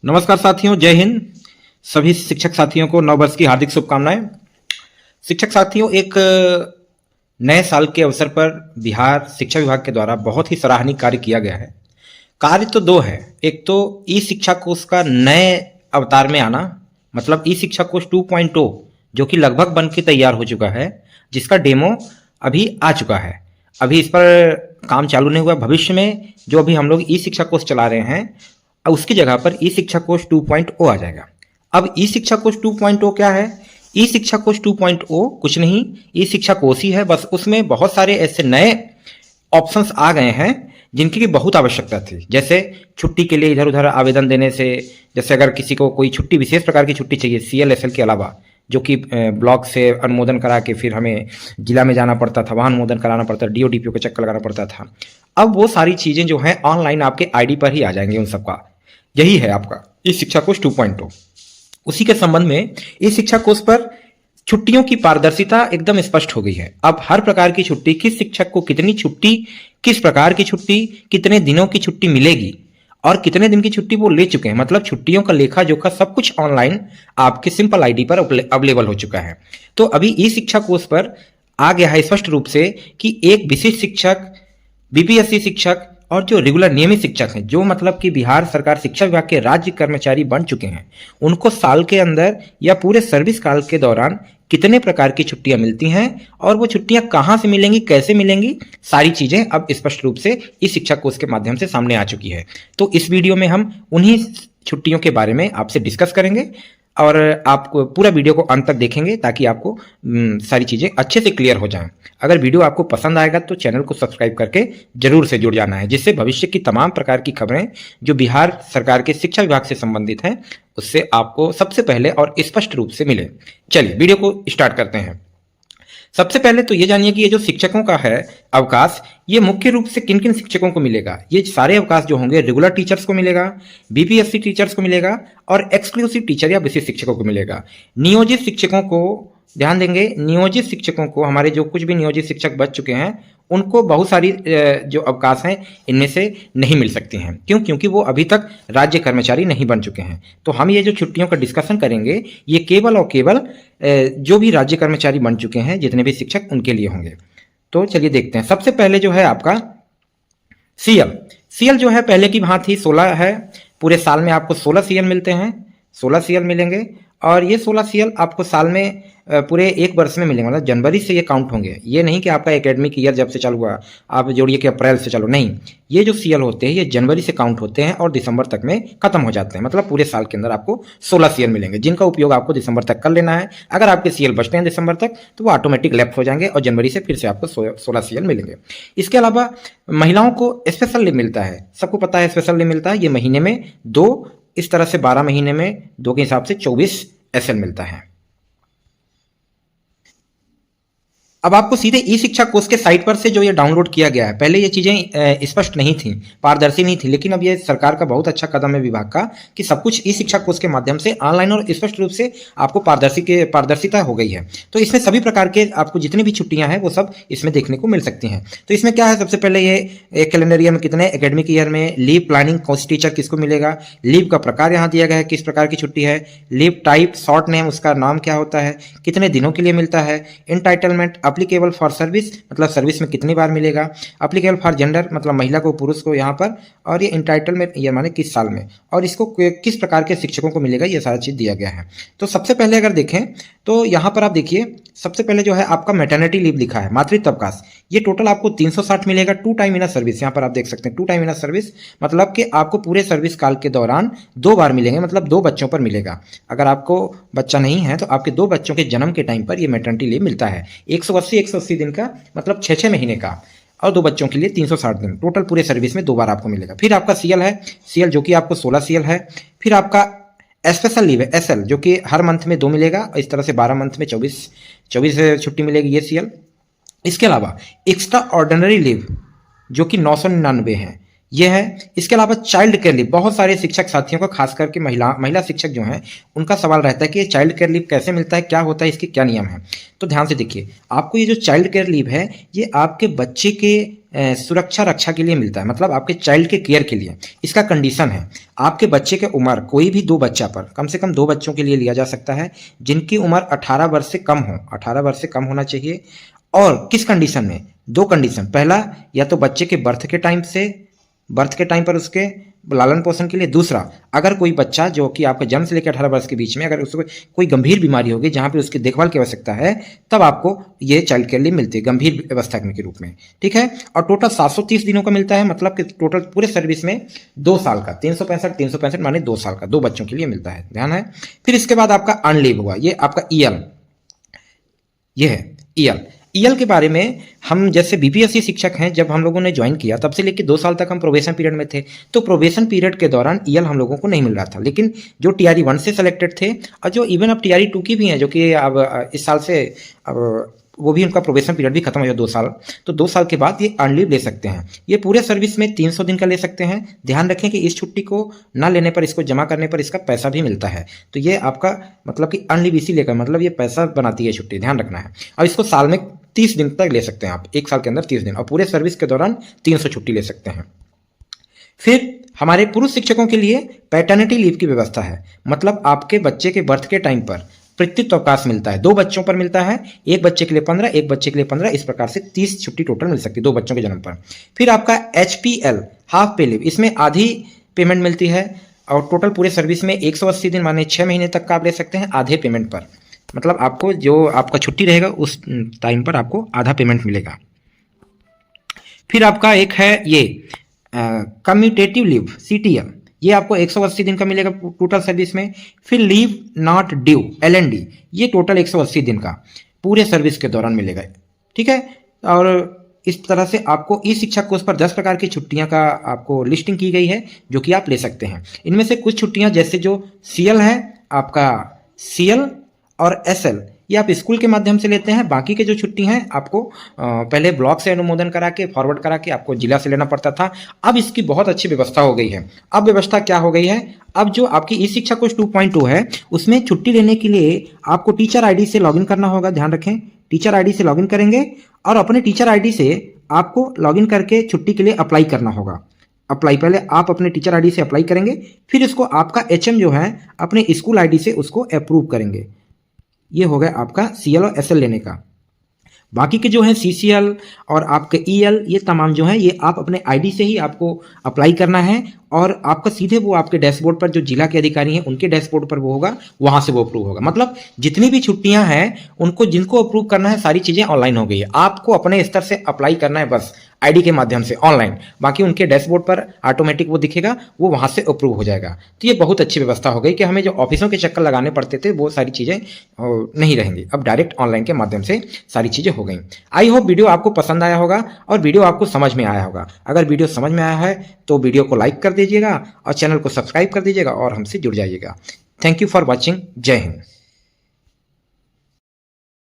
नमस्कार साथियों, जय हिंद। सभी शिक्षक साथियों को नव वर्ष की हार्दिक शुभकामनाएं। शिक्षक साथियों, एक नए साल के अवसर पर बिहार शिक्षा विभाग के द्वारा बहुत ही सराहनीय कार्य किया गया है। कार्य तो दो है। एक तो ई शिक्षा कोश का नए अवतार में आना, मतलब ई शिक्षा कोश 2.0 जो कि लगभग बन के तैयार हो चुका है, जिसका डेमो अभी आ चुका है। अभी इस पर काम चालू नहीं हुआ। भविष्य में जो अभी हम लोग ई शिक्षा कोश चला रहे हैं, उसकी जगह पर ई शिक्षा कोश 2.0 आ जाएगा। अब ई शिक्षा कोश 2.0 क्या है? ई शिक्षा कोश 2.0 कुछ नहीं, ई शिक्षा कोश ही है। बस उसमें बहुत सारे ऐसे नए ऑप्शंस आ गए हैं जिनकी बहुत आवश्यकता थी। जैसे छुट्टी के लिए इधर उधर आवेदन देने से, जैसे अगर किसी को कोई छुट्टी, विशेष प्रकार की छुट्टी चाहिए CL SL के अलावा, जो कि ब्लॉक से अनुमोदन करा के फिर हमें जिला में जाना पड़ता था, वहाँ अनुमोदन कराना पड़ता था, DO DPO का चक्कर लगाना पड़ता था। अब वो सारी चीज़ें जो हैं ऑनलाइन आपके ID पर ही आ जाएंगे। उन सबका यही है आपका ई शिक्षा कोश 2.0। उसी के संबंध में इस शिक्षा कोश पर छुट्टियों की पारदर्शिता एकदम स्पष्ट हो गई है। अब हर प्रकार की छुट्टी, किस शिक्षक को कितनी छुट्टी, किस प्रकार की छुट्टी, कितने दिनों की छुट्टी मिलेगी और कितने दिन की छुट्टी वो ले चुके हैं, मतलब छुट्टियों का लेखा जोखा सब कुछ ऑनलाइन आपके सिंपल ID पर अवेलेबल हो चुका है। तो अभी ई शिक्षा कोश पर आ गया है स्पष्ट रूप से कि एक विशिष्ट शिक्षक, BPSC शिक्षक और जो रेगुलर नियमित शिक्षक हैं, जो मतलब कि बिहार सरकार शिक्षा विभाग के राज्य कर्मचारी बन चुके हैं, उनको साल के अंदर या पूरे सर्विस काल के दौरान कितने प्रकार की छुट्टियां मिलती हैं और वो छुट्टियां कहां से मिलेंगी, कैसे मिलेंगी, सारी चीजें अब स्पष्ट रूप से इस शिक्षा कोश के माध्यम से सामने आ चुकी है। तो इस वीडियो में हम उन्हीं छुट्टियों के बारे में आपसे डिस्कस करेंगे और आप पूरा वीडियो को अंत तक देखेंगे ताकि आपको सारी चीज़ें अच्छे से क्लियर हो जाएं। अगर वीडियो आपको पसंद आएगा तो चैनल को सब्सक्राइब करके जरूर से जुड़ जाना है, जिससे भविष्य की तमाम प्रकार की खबरें जो बिहार सरकार के शिक्षा विभाग से संबंधित हैं उससे आपको सबसे पहले और स्पष्ट रूप से मिले। चलिए वीडियो को स्टार्ट करते हैं। सबसे पहले तो ये जानिए कि ये जो शिक्षकों का है अवकाश, ये मुख्य रूप से किन किन शिक्षकों को मिलेगा। ये सारे अवकाश जो होंगे रेगुलर टीचर्स को मिलेगा, BPSC टीचर्स को मिलेगा और एक्सक्लूसिव टीचर या विशेष शिक्षकों को मिलेगा। नियोजित शिक्षकों को ध्यान देंगे, नियोजित शिक्षकों को, हमारे जो कुछ भी नियोजित शिक्षक बच चुके हैं उनको बहुत सारी जो अवकाश हैं इनमें से नहीं मिल सकती हैं। क्यों? क्योंकि वो अभी तक राज्य कर्मचारी नहीं बन चुके हैं। तो हम ये जो छुट्टियों का डिस्कशन करेंगे ये केवल और केवल जो भी राज्य कर्मचारी बन चुके हैं, जितने भी शिक्षक, उनके लिए होंगे। तो चलिए देखते हैं। सबसे पहले जो है आपका CL जो है पहले की भांति 16 है। पूरे साल में आपको 16 CL मिलते हैं, 16 CL मिलेंगे और ये 16 CL आपको साल में पूरे एक वर्ष में मिलेंगे, मतलब जनवरी से ये काउंट होंगे। ये नहीं कि आपका एकेडमिक ईयर जब से चालू हुआ आप जोड़िए कि अप्रैल से चालू, नहीं। ये जो CL होते हैं ये जनवरी से काउंट होते हैं और दिसंबर तक में खत्म हो जाते हैं। मतलब पूरे साल के अंदर आपको 16 CL मिलेंगे, जिनका उपयोग आपको दिसंबर तक कर लेना है। अगर आपके CL बचते हैं दिसंबर तक तो वो ऑटोमेटिक लेफ्ट हो जाएंगे और जनवरी से फिर से आपको 16 CL मिलेंगे। इसके अलावा महिलाओं को स्पेशल लीव मिलता है। सबको पता है स्पेशल लीव मिलता है, ये महीने में 2, इस तरह से 12 महीने में 2 के हिसाब से 24 SL मिलता है। अब आपको सीधे ई शिक्षा कोश के साइट पर से जो ये डाउनलोड किया गया है, पहले ये चीज़ें स्पष्ट नहीं थी, पारदर्शी नहीं थी, लेकिन अब ये सरकार का बहुत अच्छा कदम है विभाग का कि सब कुछ ई शिक्षा कोश के माध्यम से ऑनलाइन और स्पष्ट रूप से आपको पारदर्शिता हो गई है। तो इसमें सभी प्रकार के आपको जितनी भी छुट्टियां हैं वो सब इसमें देखने को मिल सकती हैं। तो इसमें क्या है, सबसे पहले ये एक कैलेंडर ईयर में कितने, एकेडमिक ईयर में, लीव प्लानिंग, कोर्स टीचर किसको मिलेगा, लीव का प्रकार यहाँ दिया गया है, किस प्रकार की छुट्टी है, लीव टाइप, शॉर्ट नेम, उसका नाम क्या होता है, कितने दिनों के लिए मिलता है, इंटाइटलमेंट, अप्लीकेबल फॉर सर्विस, मतलब सर्विस में कितनी बार मिलेगा, अप्लीकेबल फॉर जेंडर, मतलब महिला को पुरुष को यहाँ पर, और ये इंटाइटलमेंट ये माने किस साल में, और इसको किस प्रकार के शिक्षकों को मिलेगा, ये सारा चीज़ दिया गया है। तो सबसे पहले अगर देखें तो यहाँ पर आप देखिए, सबसे पहले जो है आपका मैटरनिटी लीव लिखा है, मातृत्व अवकाश, ये टोटल आपको 360 मिलेगा। 2 टाइम इन सर्विस, यहाँ पर आप देख सकते हैं 2 टाइम इन सर्विस, मतलब कि आपको पूरे सर्विस काल के दौरान 2 बार मिलेंगे, मतलब 2 बच्चों पर मिलेगा। अगर आपको बच्चा नहीं है तो आपके 2 बच्चों के जन्म के टाइम पर ये मैटरनिटी लीव मिलता है। 180 दिन का, मतलब 6 महीने का, और 2 बच्चों के लिए 360 दिन, टोटल पूरे सर्विस में 2 बार आपको मिलेगा। फिर आपका CL है, CL जो कि आपको 16 CL है। फिर आपका स्पेशल लीव है SL, जो कि हर मंथ में 2 मिलेगा, इस तरह से 12 मंथ में 24 छुट्टी मिलेगी, ये CL। इसके अलावा एक्स्ट्रा ऑर्डिनरी लीव जो कि 999 है, ये है। इसके अलावा चाइल्ड केयर लीव, बहुत सारे शिक्षक साथियों को, खास करके महिला शिक्षक जो हैं उनका सवाल रहता है कि ये चाइल्ड केयर लीव कैसे मिलता है, क्या होता है, इसके क्या नियम है। तो ध्यान से देखिए, आपको ये जो चाइल्ड केयर लीव है ये आपके बच्चे के सुरक्षा रक्षा के लिए मिलता है, मतलब आपके चाइल्ड के केयर के लिए। इसका कंडीशन है आपके बच्चे के उम्र, कोई भी 2 बच्चा पर, कम से कम 2 बच्चों के लिए लिया जा सकता है जिनकी उम्र 18 वर्ष से कम हो, 18 वर्ष से कम होना चाहिए। और किस कंडीशन में, 2 कंडीशन, पहला या तो बच्चे के बर्थ के टाइम पर उसके लालन पोषण के लिए, दूसरा अगर कोई बच्चा जो कि आपके जन्म से लेकर 18 वर्ष के बीच में अगर उसको कोई गंभीर बीमारी होगी जहां पे उसकी देखभाल की आवश्यकता है, तब आपको ये चाइल्ड केयर लीव मिलती है गंभीर अवस्था के रूप में, ठीक है। और टोटल 730 दिनों का मिलता है, मतलब कि टोटल पूरे सर्विस में 2 साल का, 365 माने 2 साल का, 2 बच्चों के लिए मिलता है, ध्यान है। फिर इसके बाद आपका अर्न लीव हुआ, ये आपका ईएल, ये है ईएल के बारे में हम जैसे बीपीएससी शिक्षक हैं, जब हम लोगों ने ज्वाइन किया तब से लेकर 2 साल तक हम प्रोबेशन पीरियड में थे, तो प्रोबेशन पीरियड के दौरान ईएल हम लोगों को नहीं मिल रहा था। लेकिन जो टीआरई 1 से सेलेक्टेड थे और जो इवन अब टीआरई 2 की भी हैं, जो कि अब इस साल से अब वो भी उनका प्रोबेशन पीरियड भी खत्म हो गया 2 साल, तो 2 साल के बाद ये अर्न लीव ले सकते हैं। ये पूरे सर्विस में 300 दिन का ले सकते हैं। ध्यान रखें कि इस छुट्टी को ना लेने पर, इसको जमा करने पर इसका पैसा भी मिलता है। तो ये आपका मतलब कि अर्न लीव इसी लेकर, मतलब ये पैसा बनाती है छुट्टी, ध्यान रखना है। और इसको साल में 30 दिन तक ले सकते हैं आप, 1 साल के अंदर 30 दिन, और पूरे सर्विस के दौरान 300 छुट्टी ले सकते हैं। फिर हमारे पुरुष शिक्षकों के लिए पैटर्निटी लीव की व्यवस्था है, मतलब आपके बच्चे के बर्थ के टाइम पर पितृत्व अवकाश मिलता है, 2 बच्चों पर मिलता है, एक बच्चे के लिए 15, एक बच्चे के लिए 15, इस प्रकार से 30 छुट्टी टोटल मिल सकती है 2 बच्चों के जन्म पर। फिर आपका एचपीएल हाफ पे लीव, इसमें आधी पेमेंट मिलती है और टोटल पूरे सर्विस में 180 दिन माने 6 महीने तक का आप ले सकते हैं आधे पेमेंट पर, मतलब आपको जो आपका छुट्टी रहेगा उस टाइम पर आपको आधा पेमेंट मिलेगा। फिर आपका एक है ये कम्यूटेटिव लीव सीटीएल, ये आपको 180 दिन का मिलेगा टोटल सर्विस में। फिर लीव नॉट ड्यू एलएनडी, ये टोटल 180 दिन का पूरे सर्विस के दौरान मिलेगा, ठीक है। और इस तरह से आपको ई शिक्षा कोर्स पर 10 प्रकार की छुट्टियां का आपको लिस्टिंग की गई है जो कि आप ले सकते हैं। इनमें से कुछ छुट्टियां जैसे जो सीएल है आपका, सीएल और एसएल, ये आप स्कूल के माध्यम से लेते हैं। बाकी के जो छुट्टी हैं आपको पहले ब्लॉक से अनुमोदन करा के फॉरवर्ड करा के आपको जिला से लेना पड़ता था। अब इसकी बहुत अच्छी व्यवस्था हो गई है। अब व्यवस्था क्या हो गई है, अब जो आपकी ई शिक्षा कोर्स 2.2 है उसमें छुट्टी लेने के लिए आपको टीचर आईडी से लॉगिन करना होगा। ध्यान रखें, टीचर आईडी से लॉगिन करेंगे और अपने टीचर आईडी से आपको लॉगिन करके छुट्टी के लिए अप्लाई करना होगा। अप्लाई पहले आप अपने टीचर आईडी से अप्लाई करेंगे, फिर इसको आपका एचएम जो है अपने स्कूल आईडी से उसको अप्रूव करेंगे। ये हो गया आपका सीएल और एसएल लेने का। बाकी के जो है सीसीएल और आपके ईएल, ये तमाम जो है ये आप अपने आईडी से ही आपको अप्लाई करना है और आपका सीधे वो आपके डैशबोर्ड पर जो जिला के अधिकारी हैं उनके डैशबोर्ड पर वो होगा, वहां से वो अप्रूव होगा। मतलब जितनी भी छुट्टियां हैं उनको जिनको अप्रूव करना है सारी चीजें ऑनलाइन हो गई है। आपको अपने स्तर से अप्लाई करना है बस आईडी के माध्यम से ऑनलाइन, बाकी उनके डैशबोर्ड पर ऑटोमेटिक वो दिखेगा, वो वहां से अप्रूव हो जाएगा। तो ये बहुत अच्छी व्यवस्था हो गई कि हमें जो ऑफिसों के चक्कर लगाने पड़ते थे वो सारी चीजें नहीं रहेंगी, अब डायरेक्ट ऑनलाइन के माध्यम से सारी चीजें हो गई। आई होप वीडियो आपको पसंद आया होगा और वीडियो आपको समझ में आया होगा। अगर वीडियो समझ में आया है तो वीडियो को लाइक कर दीजिएगा और चैनल को सब्सक्राइब कर दीजिएगा और हमसे जुड़ जाइएगा। Thank you for watching. जय हिंद।